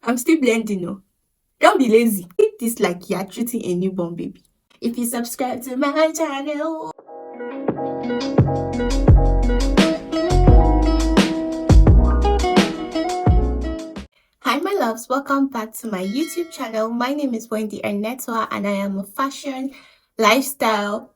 I'm still blending, no. Don't be lazy. Treat this like you're treating a newborn baby. If you subscribe to my channel. Hi my loves, welcome back to my YouTube channel. My name is Wendy Ernetwa and I am a fashion, lifestyle,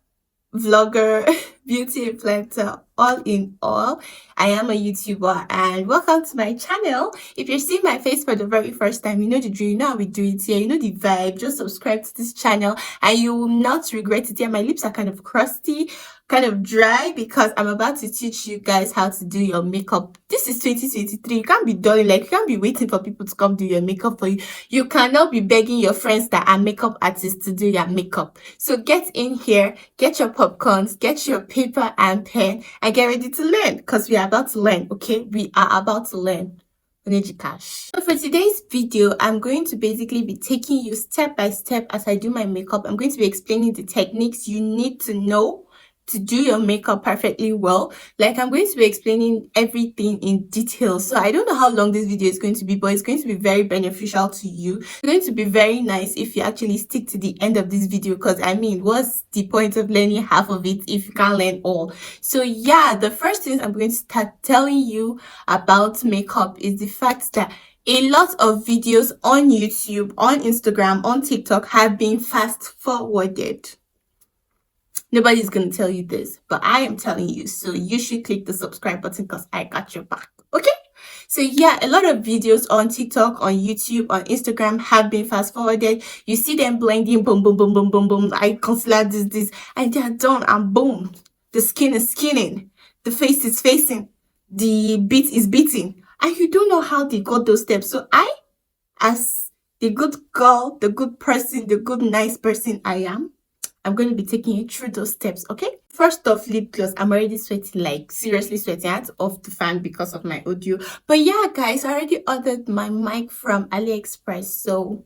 vlogger, beauty influencer, all in all. I am a YouTuber and welcome to my channel. If you're seeing my face for the very first time, you know the drill, you know how we do it here, you know the vibe. Just subscribe to this channel and you will not regret it. Yeah, my lips are kind of crusty, kind of dry because I'm about to teach you guys how to do your makeup. This is 2023. You can't be done, like you can't be waiting for people to come do your makeup for you. You cannot be begging your friends that are makeup artists to do your makeup. So get in here, get your popcorns, get your paper and pen, and get ready to learn because we are about to learn. Okay, we are about to learn. So for today's video, I'm going to basically be taking you step by step as I do my makeup. I'm going to be explaining the techniques you need to know to do your makeup perfectly well. Like I'm going to be explaining everything in detail. So I don't know how long this video is going to be, but it's going to be very beneficial to you. It's going to be very nice if you actually stick to the end of this video, because I mean, what's the point of learning half of it if you can't learn all? So yeah, the first thing I'm going to start telling you about makeup is the fact that a lot of videos on YouTube, on Instagram, on TikTok have been fast forwarded. Nobody's going to tell you this, but I am telling you. So you should click the subscribe button because I got your back. Okay? So yeah, a lot of videos on TikTok, on YouTube, on Instagram have been fast forwarded. You see them blending, boom, boom, boom, boom, boom, boom. I concealer this, and they're done, and boom. The skin is skinning. The face is facing. The beat is beating. And you don't know how they got those steps. So I, as the good girl, the good person, the good, nice person I am, I'm going to be taking you through those steps, okay? First off, lip gloss. I'm already sweating, like seriously sweating. I had to off the fan because of my audio. But yeah, guys, I already ordered my mic from AliExpress. So,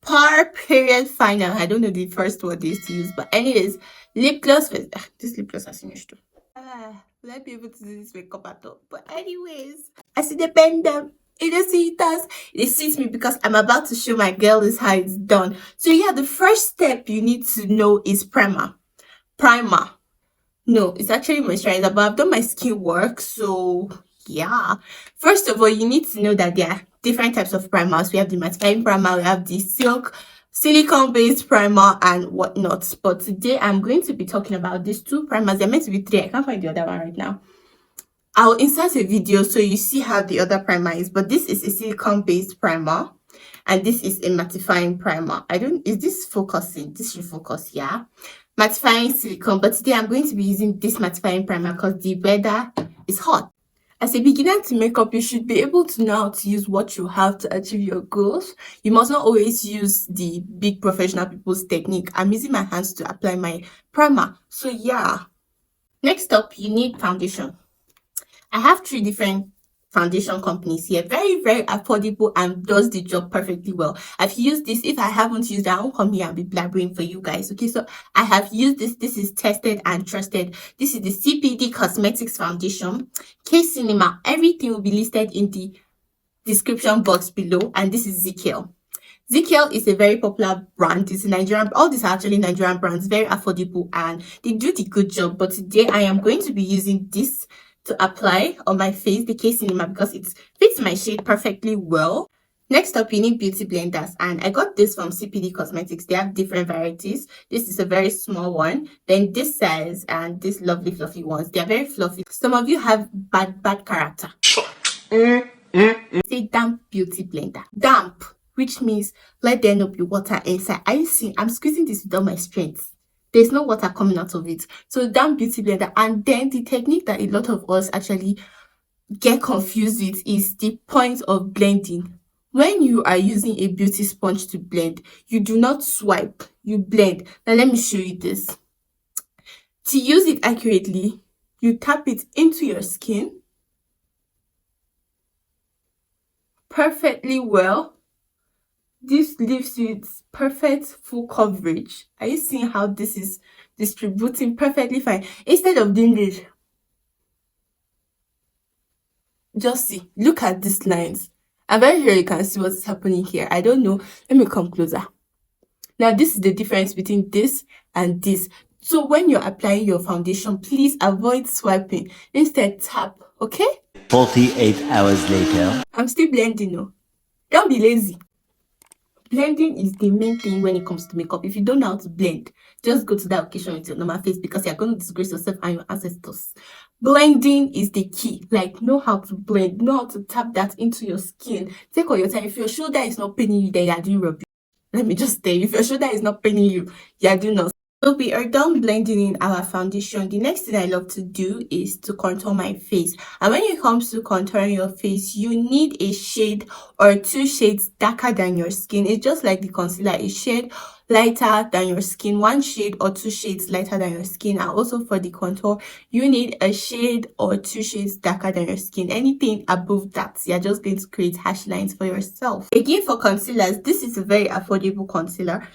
final. I don't know the first word they used to use. But anyways, lip gloss. This lip gloss has finished too. Will I be able to do this makeup at all? But anyways, I see the bend them. It suits me because I'm about to show my girl is how it's done. So yeah, the first step you need to know is primer. No, it's actually moisturizer, but I've done my skin work. So yeah, first of all, you need to know that there are different types of primers. We have the mattifying primer, we have the silicone based primer and whatnot. But today I'm going to be talking about these two primers. They're meant to be three. I can't find the other one right now. I'll insert a video so you see how the other primer is, but this is a silicone based primer and this is a mattifying primer. Is this focusing? This should focus, yeah. Mattifying silicone, but today I'm going to be using this mattifying primer because the weather is hot. As a beginner to makeup, you should be able to know how to use what you have to achieve your goals. You must not always use the big professional people's technique. I'm using my hands to apply my primer. So yeah. Next up, you need foundation. I have 3 different foundation companies here. Very, very affordable and does the job perfectly well. I've used this. If I haven't used it, I won't come here and be blabbering for you guys. Okay, so I have used this. This is tested and trusted. This is the CPD Cosmetics Foundation. Kcinema. Everything will be listed in the description box below. And this is Zikel. Zikel is a very popular brand. It's a Nigerian. All these are actually Nigerian brands. Very affordable and they do the good job. But today I am going to be using this to apply on my face, the kcinema, because it fits my shade perfectly well. Next up, you need beauty blenders, and I got this from CPD Cosmetics. They have different varieties. This is a very small one, then this size, and this lovely fluffy ones. They are very fluffy. Some of you have bad character. Say damp beauty blender. Damp, which means let there not be water inside. Are you seeing? I'm squeezing this with all my strength. There's no water coming out of it. So damp beauty blender. And then the technique that a lot of us actually get confused with is the point of blending. When you are using a beauty sponge to blend, you do not swipe, you blend. Now let me show you this. To use it accurately, you tap it into your skin perfectly well. This leaves you with perfect full coverage. Are you seeing how this is distributing perfectly fine? Instead of doing this, just see, look at these lines. I'm very sure you can see what's happening here. I don't know. Let me come closer. Now, this is the difference between this and this. So when you're applying your foundation, please avoid swiping. Instead, tap, okay? 48 hours later. I'm still blending, no? Don't be lazy. Blending is the main thing when it comes to makeup. If you don't know how to blend, just go to that occasion with your normal face because you're going to disgrace yourself and your ancestors. Blending is the key. Like, know how to blend, know how to tap that into your skin. Take all your time. If your shoulder is not paining you, then you're doing rubbish. Let me just tell you, if your shoulder is not paining you, you're doing nothing. So we are done blending in our foundation. The next thing I love to do is to contour my face. And when it comes to contouring your face, you need a shade or 2 shades darker than your skin. It's just like the concealer, a shade lighter than your skin, 1 shade or 2 shades lighter than your skin. And also for the contour, you need a shade or 2 shades darker than your skin. Anything above that, you're just going to create harsh lines for yourself. Again, for concealers, this is a very affordable concealer.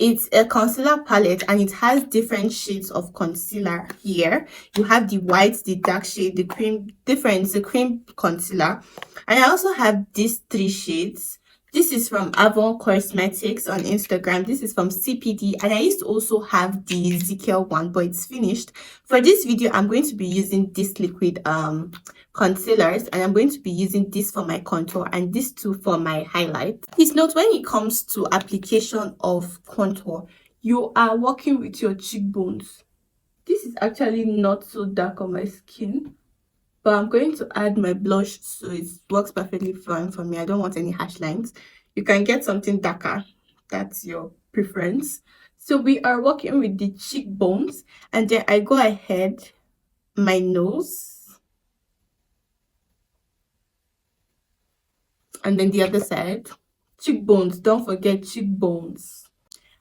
It's a concealer palette and it has different shades of concealer here. You have the white, the dark shade, the cream, the cream concealer. And I also have these 3 shades. This is from Avour Cosmetics on Instagram. This is from CPD. And I used to also have the Zikel one, but it's finished. For this video, I'm going to be using this liquid concealers, and I'm going to be using this for my contour and this too for my highlight. Please note, when it comes to application of contour, you are working with your cheekbones. This is actually not so dark on my skin, but I'm going to add my blush so it works perfectly fine for me. I don't want any harsh lines. You can get something darker, that's your preference. So we are working with the cheekbones, and then I go ahead my nose, and then the other side. Cheekbones, don't forget cheekbones.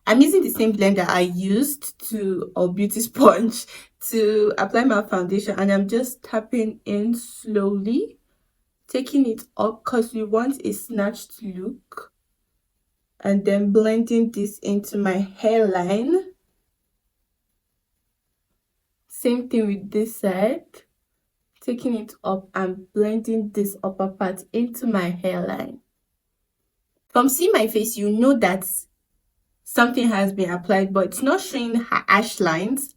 I'm using the same blender I used to, or beauty sponge, to apply my foundation, and I'm just tapping in slowly, taking it up because we want a snatched look, and then blending this into my hairline. Same thing with this side, taking it up and blending this upper part into my hairline. From seeing my face, you know that something has been applied, but it's not showing harsh lines.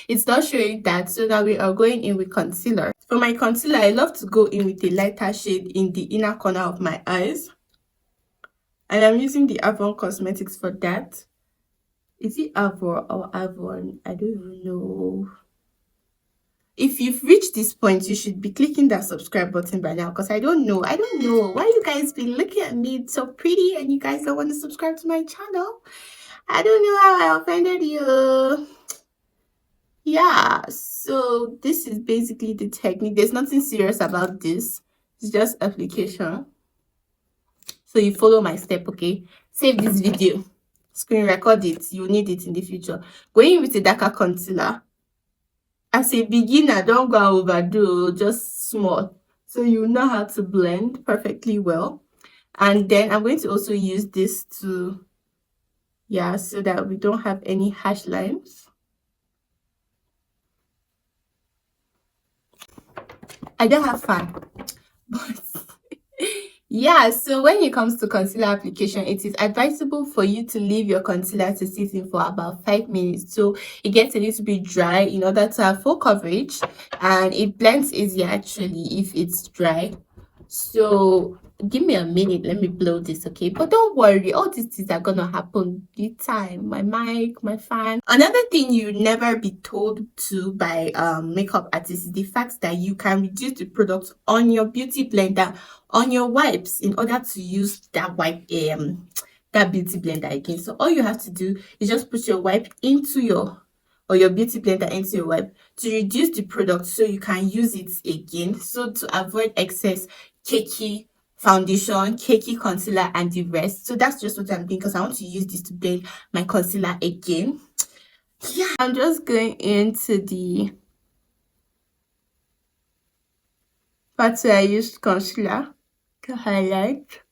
It's not showing that. So now we are going in with concealer. For my concealer, I love to go in with a lighter shade in the inner corner of my eyes, and I'm using the Avour Cosmetics for that. Is it Avour or Avon? I don't even know. If you've reached this point, you should be clicking that subscribe button by now, because I don't know why you guys been looking at me so pretty and you guys don't want to subscribe to my channel. I don't know how I offended you. Yeah, so this is basically the technique. There's nothing serious about this. It's just application. So you follow my step, okay? Save this video, screen record it. You need it in the future. Going with a darker concealer. As a beginner, don't go overdo, just small. So you know how to blend perfectly well. And then I'm going to also use this to, so that we don't have any harsh lines. I don't have fun, but yeah, so when it comes to concealer application, it is advisable for you to leave your concealer to sit in for about 5 minutes so it gets a little bit dry in order to have full coverage, and it blends easier actually if it's dry. So give me a minute, let me blow this, okay? But don't worry, all these things are gonna happen with time. My mic, my fan. Another thing you never be told to by makeup artists is the fact that you can reduce the product on your beauty blender, on your wipes, in order to use that wipe that beauty blender again. So all you have to do is just put your wipe into your beauty blender into your wipe to reduce the product so you can use it again, so to avoid excess cakey foundation, cakey concealer and the rest. So that's just what I'm doing, because I want to use this to blend my concealer again. Yeah, I'm just going into the part where I used concealer to highlight.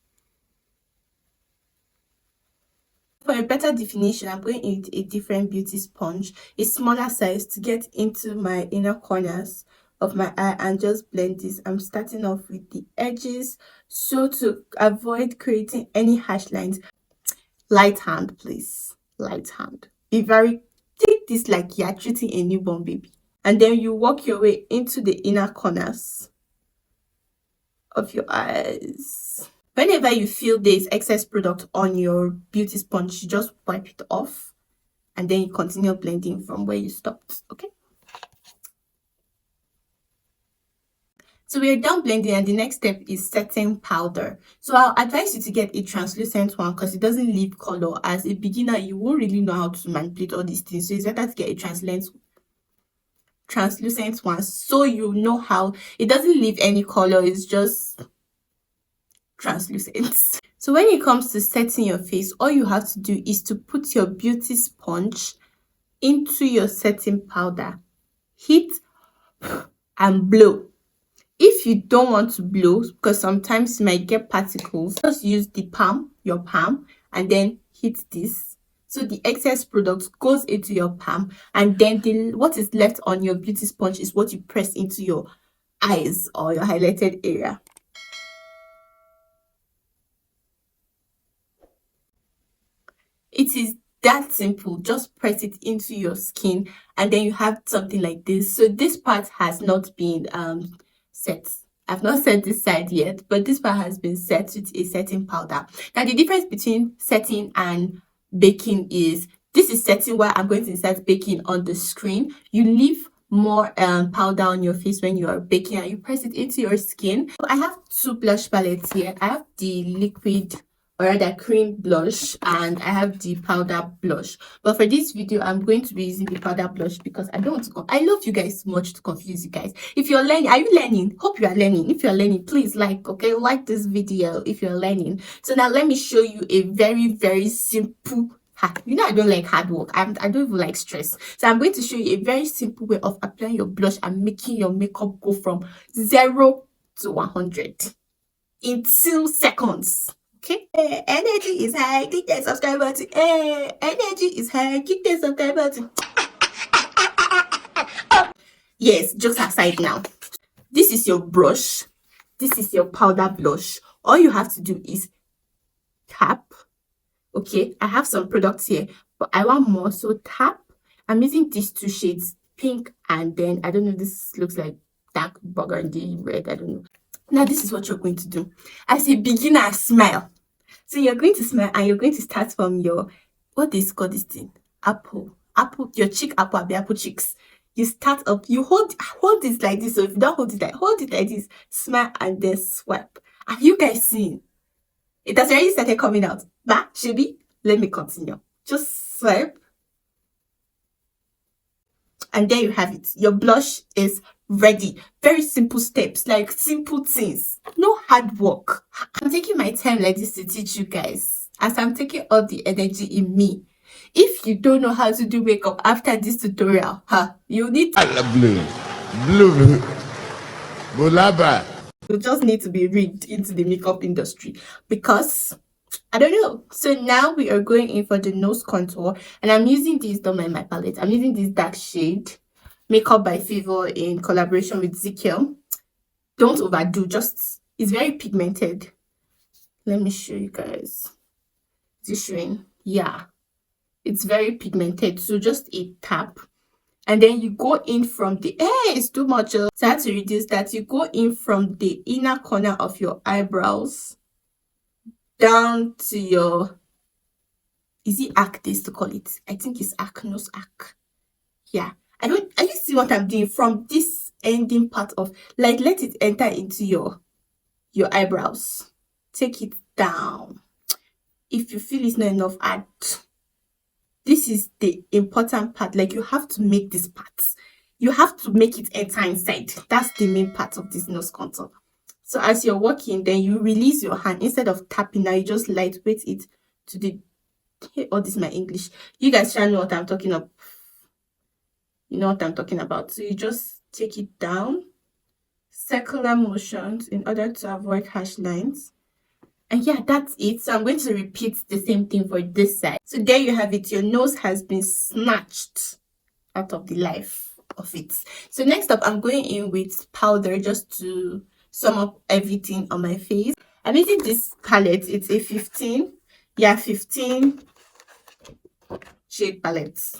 For a better definition, I'm going in with a different beauty sponge, a smaller size, to get into my inner corners of my eye and just blend this. I'm starting off with the edges, so to avoid creating any harsh lines, light hand, please. Light hand. Be very, take this like you're treating a newborn baby. And then you work your way into the inner corners of your eyes. Whenever you feel there's excess product on your beauty sponge, you just wipe it off and then you continue blending from where you stopped. Okay. So we are done blending, and the next step is setting powder. So I'll advise you to get a translucent one because it doesn't leave color. As a beginner, you won't really know how to manipulate all these things. So it's better to get a translucent one so you know how it doesn't leave any color. It's just translucent. So when it comes to setting your face, all you have to do is to put your beauty sponge into your setting powder, hit and blow. If you don't want to blow, because sometimes you might get particles, just use the palm, your palm, and then hit this. So the excess product goes into your palm, and then what is left on your beauty sponge is what you press into your eyes or your highlighted area. It is that simple. Just press it into your skin and then you have something like this. So this part has not been set. I've not set this side yet, but this part has been set with a setting powder. Now the difference between setting and baking is this is setting while I'm going to insert baking on the screen. You leave more powder on your face when you are baking and you press it into your skin. So I have two blush palettes here. I have the liquid or rather cream blush, and I have the powder blush. But for this video, I'm going to be using the powder blush because I don't want to I love you guys so much to confuse you guys. If you're learning, are you learning? Hope you are learning. If you're learning, please like this video if you're learning. So now let me show you a very, very simple, you know I don't like hard work. I don't even like stress. So I'm going to show you a very simple way of applying your blush and making your makeup go from 0 to 100 in 2 seconds. Okay, energy is high, click the subscribe button. Energy is high, click the subscribe button. Yes, jokes aside now. This is your brush. This is your powder blush. All you have to do is tap. Okay, I have some products here, but I want more, so tap. I'm using these 2 shades, pink and then I don't know, this looks like dark burgundy red, I don't know. Now this is what you're going to do. As a beginner, smile. So you're going to smile and you're going to start from your, what is called this thing? Apple, your cheek apple, the apple cheeks. You start up, you hold it like this. So if you don't hold it like this, smile and then swipe. Are you guys seeing? It has already started coming out. But Shibi, let me continue. Just swipe. And there you have it. Your blush is ready. Very simple steps, like simple things. No hard work. I'm taking my time like this to teach you guys, as I'm taking all the energy in me. If you don't know how to do makeup after this tutorial, you need to you just need to be rigged into the makeup industry because I don't know. So now we are going in for the nose contour, and I'm using this, don't mind my palette, I'm using this dark shade, Makeup by Favour in collaboration with Zikel. Don't overdo, just, it's very pigmented. Let me show you guys. Is it showing? Yeah, it's very pigmented, so just a tap. And then you go in from the, it's too much. So I have to reduce that. You go in from the inner corner of your eyebrows down to your, is it arc this to call it? I think it's arc, nose arc. Yeah, I you see what I'm doing from this ending part of, like, let it enter into your eyebrows. Take it down. If you feel it's not enough, add. This is the important part. Like, you have to make this part. You have to make it enter inside. That's the main part of this nose contour. So as you're working, then you release your hand. Instead of tapping, now you just lightweight it to the, oh, this is my English. You guys try to know what I'm talking about. You know what I'm talking about. So you just take it down, circular motions in order to avoid harsh lines. And yeah, that's it. So I'm going to repeat the same thing for this side. So there you have it. Your nose has been snatched out of the life. of it. So next up, I'm going in with powder just to sum up everything on my face. I'm using this palette. It's a 15 shade palette.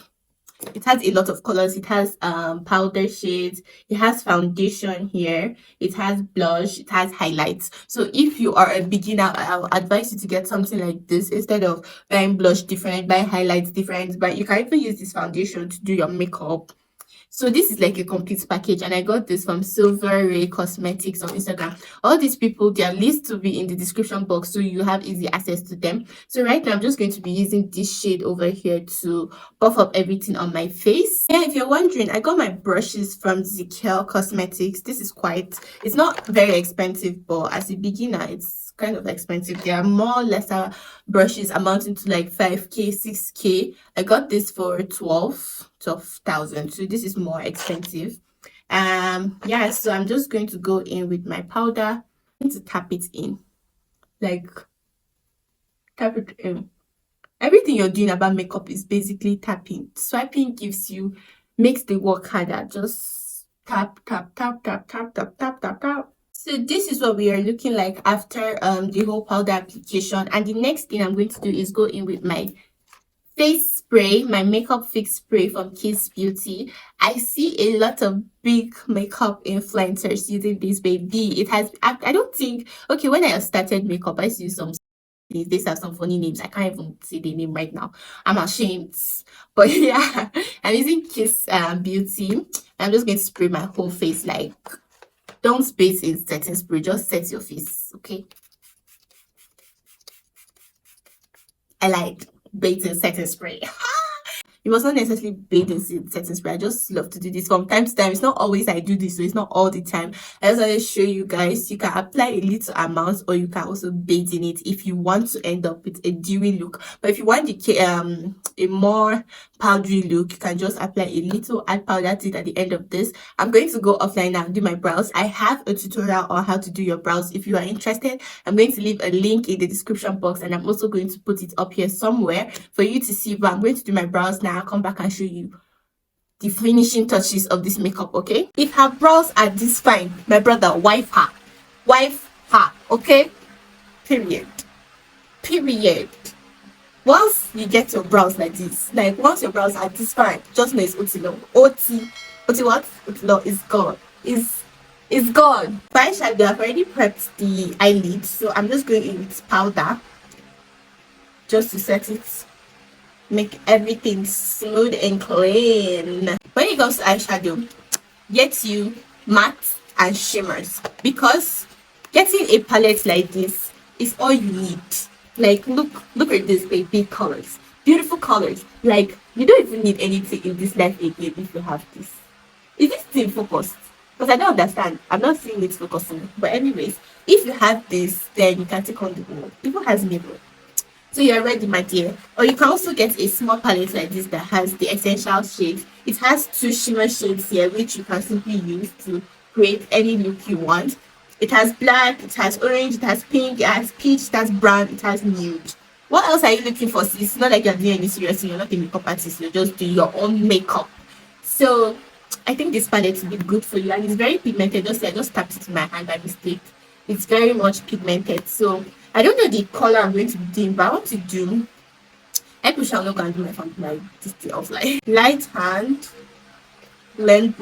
It has a lot of colors. It has powder shades, it has foundation here, it has blush, it has highlights. So if you are a beginner, I'll advise you to get something like this instead of buying blush different, buy highlights different. But you can even use this foundation to do your makeup. So this is like a complete package, and I got this from Silverray Cosmetics on Instagram. All these people, their list will be in the description box, so you have easy access to them. So right now, I'm just going to be using this shade over here to buff up everything on my face. Yeah, if you're wondering, I got my brushes from Zikel Cosmetics. This is it's not very expensive, but as a beginner, it's kind of expensive. There are more lesser brushes amounting to like 5k, 6k. I got this for 12,000. So this is more expensive. Yeah, so I'm just going to go in with my powder. I'm going to tap it in. Like tap it in. Everything you're doing about makeup is basically tapping. Swiping makes the work harder. Just tap, tap, tap, tap, tap, tap, tap, tap, tap. So this is what we are looking like after the whole powder application. And the next thing I'm going to do is go in with my face spray, my makeup fix spray from kcinema. I see a lot of big makeup influencers using this baby. I don't think, okay, when I started makeup, I used to use some, they have some funny names. I can't even say the name right now. I'm ashamed. But yeah, I'm using Kiss Beauty. I'm just going to spray my whole face. Like, don't space in setting spray, just set your face, okay? I like baiting setting spray. You must not necessarily bathe in setting spray. I just love to do this from time to time. It's not always I do this, so it's not all the time. I just want to show you guys, you can apply a little amount, or you can also bathe in it if you want to end up with a dewy look. But if you want a more powdery look, you can just apply a little, add powder to it at the end of this. I'm going to go offline now and do my brows. I have a tutorial on how to do your brows. If you are interested, I'm going to leave a link in the description box, and I'm also going to put it up here somewhere for you to see. But I'm going to do my brows now. I'll come back and show you the finishing touches of this makeup, okay? If her brows are this fine, my brother, wife her, okay? Period. Once you get your brows like this, like once your brows are this fine, just know it's Otilo. Oti what? Otilo is gone. Is gone. For eyeshadow, I've already prepped the eyelid, so I'm just going in with powder just to set it, make everything smooth and clean. When it comes to eyeshadow, get you matte and shimmers, because getting a palette like this is all you need. Like, look at this, baby colors, beautiful colors. Like, you don't even need anything in this life again if you have this. Is this thing focused? Because I don't understand. I'm not seeing it focusing. But anyways, if you have this, then you can take on the world. People has mirror. So you're ready, my dear. Or you can also get a small palette like this that has the essential shades. It has 2 shimmer shades here, which you can simply use to create any look you want. It has black, it has orange, it has pink, it has peach, it has brown, it has nude. What else are you looking for? It's not like you're doing any serious thing. You're not a makeup artist. You're just doing your own makeup. So I think this palette will be good for you, and it's very pigmented. I just tapped it in my hand by mistake. It's very much pigmented. So I don't know the color I'm going to be doing, but I want to do. I push out, look and do my this thing of like light hand, blend.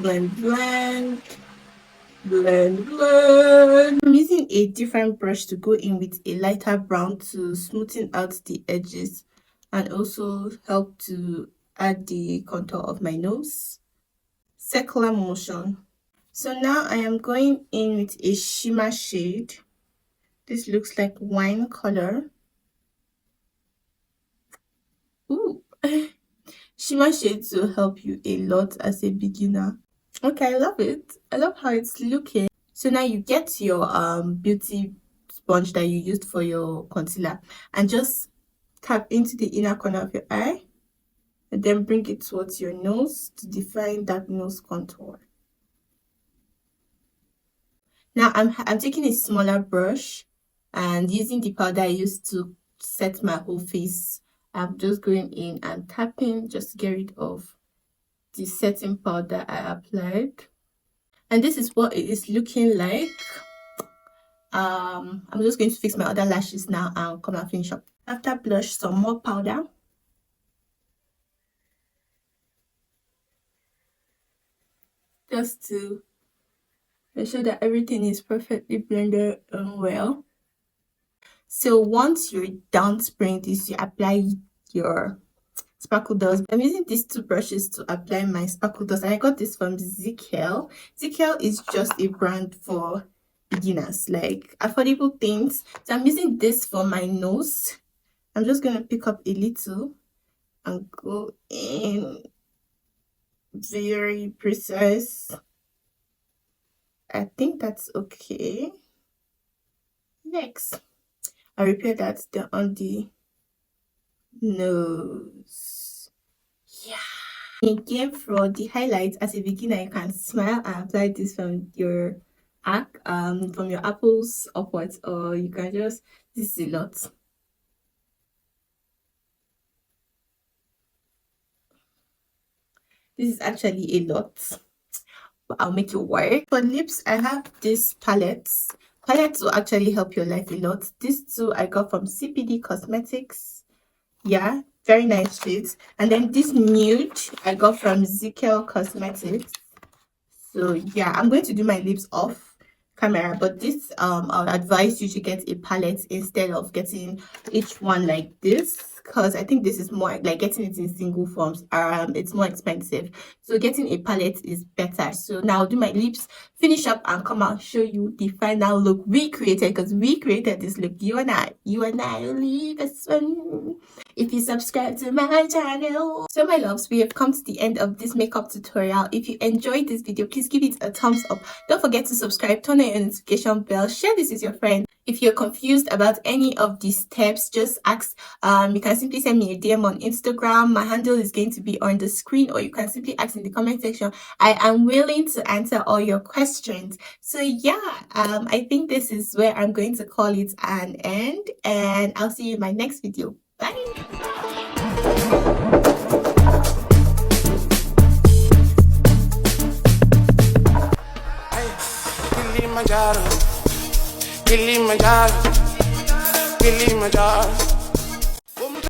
I'm using a different brush to go in with a lighter brown to smoothen out the edges and also help to add the contour of my nose. Circular motion. So now I am going in with a shimmer shade. This looks like wine color. Ooh. Shimmer shades will help you a lot as a beginner. Okay, I love it. I love how it's looking. So now you get your beauty sponge that you used for your concealer and just tap into the inner corner of your eye and then bring it towards your nose to define that nose contour. Now I'm taking a smaller brush and using the powder I used to set my whole face. I'm just going in and tapping just to get rid of the setting powder I applied, and this is what it is looking like. I'm just going to fix my other lashes now and come and finish up. After blush, some more powder. Just to make sure that everything is perfectly blended and well. So once you're done spraying this, you apply your sparkle dust. I'm using these two brushes to apply my sparkle dust, and I got this from Zikel. Zikel is just a brand for beginners, like affordable things. So I'm using this for my nose. I'm just gonna pick up a little and go in very precise. I think that's okay. Next, I repair that on the nose. Yeah. Again, for the highlights, as a beginner, you can smile and apply this from your from your apples upwards, or you can just, this is a lot. This is actually a lot, but I'll make it work. For lips, I have these palettes. Palettes will actually help your life a lot. These two I got from CPD Cosmetics. Yeah, very nice shades. And then this nude I got from Zikel Cosmetics. So yeah, I'm going to do my lips off camera, but this I would advise you to get a palette instead of getting each one like this, because I think this is more like getting it in single forms. It's more expensive, so getting a palette is better. So now I'll do my lips, finish up, and come out show you the final look we created, because we created this look. You and I only this one, if you subscribe to my channel. So my loves, we have come to the end of this makeup tutorial. If you enjoyed this video, please give it a thumbs up. Don't forget to subscribe, turn on your notification bell, share this with your friend. If you're confused about any of these steps, just ask. You can simply send me a DM on Instagram. My handle is going to be on the screen, or you can simply ask in the comment section. I am willing to answer all your questions. So yeah, I think this is where I'm going to call it an end, and I'll see you in my next video. Bye. Kilimanjaro, Kilimanjaro, Kilimanjaro.